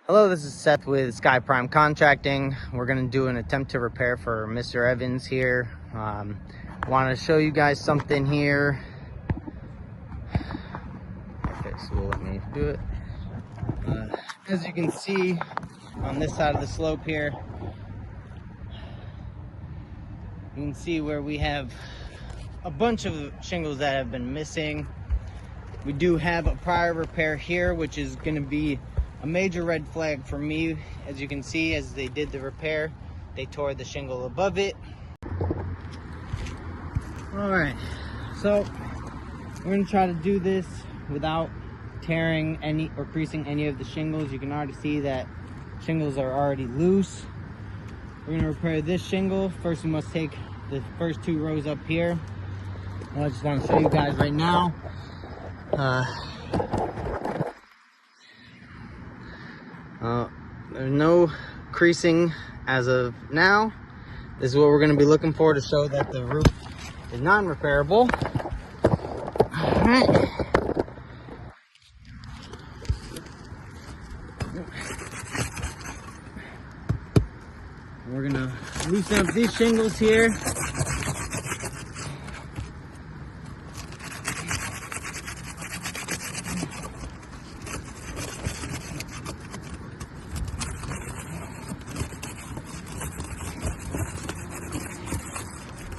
Hello, this is Seth with Sky Prime Contracting. We're going to do an attempt to repair for Mr. Evans here. Want to show you guys something here. Okay, so let me do it. As you can see on this side of the slope here, you can see where we have a bunch of shingles that have been missing. We do have a prior repair here, which is going to be a major red flag for me. As you can see, as they did the repair, they tore the shingle above it. All right, so we're going to try to do this without tearing any or creasing any of the shingles. You can already see that shingles are already loose. We're going to repair this shingle. First, we must take the first two rows up here. I just want to show you guys right now. There's no creasing as of now. This is what we're going to be looking for to show that the roof is non-repairable. All right. We're going to loosen up these shingles here.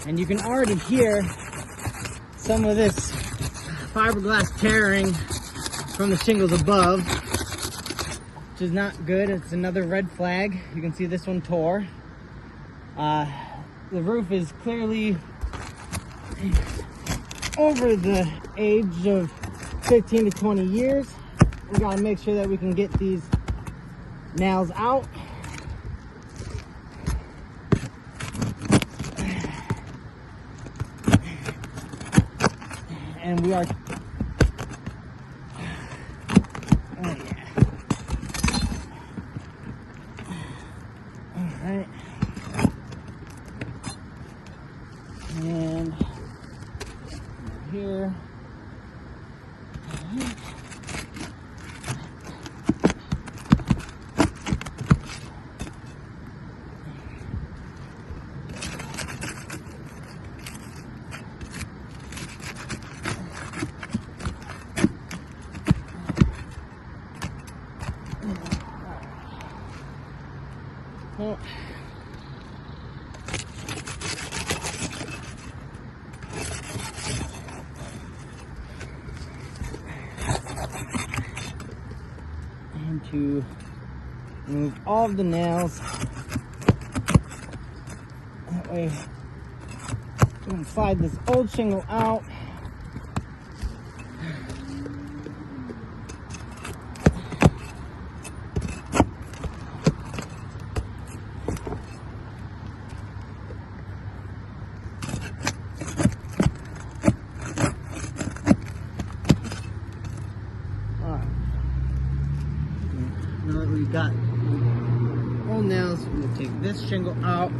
And you can already hear some of this fiberglass tearing from the shingles above, which is not good. It's another red flag. You can see this one tore. The roof is clearly over the age of 15 to 20 years. We gotta make sure that we can get these nails out. And we are, oh yeah. All right. And here. Well, and to remove all of the nails, that way we can slide this old shingle out. Now that we've got old nails, we'll take this shingle out.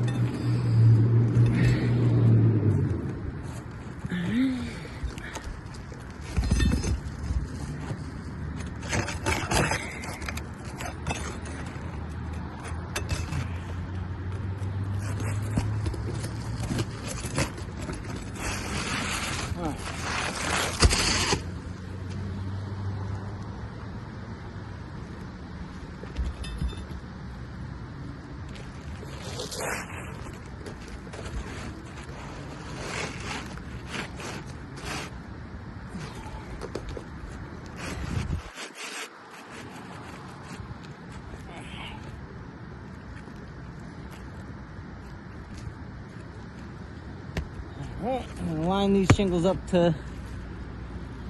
Alright, I'm gonna line these shingles up to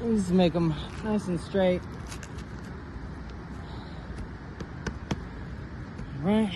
just make them nice and straight. Alright.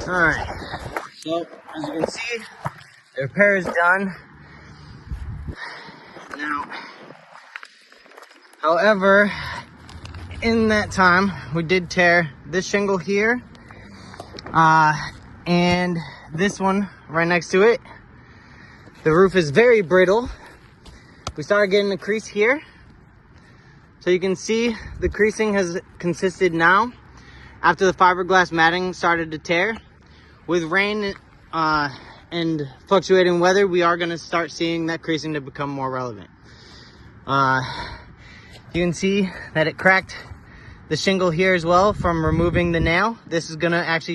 Alright, so as you can see, the repair is done. Now, however, in that time, we did tear this shingle here, and this one right next to it. The roof is very brittle. We started getting a crease here. So you can see the creasing has consisted now after the fiberglass matting started to tear. With rain and fluctuating weather, we are gonna start seeing that creasing to become more relevant. You can see that it cracked the shingle here as well from removing the nail. This is gonna actually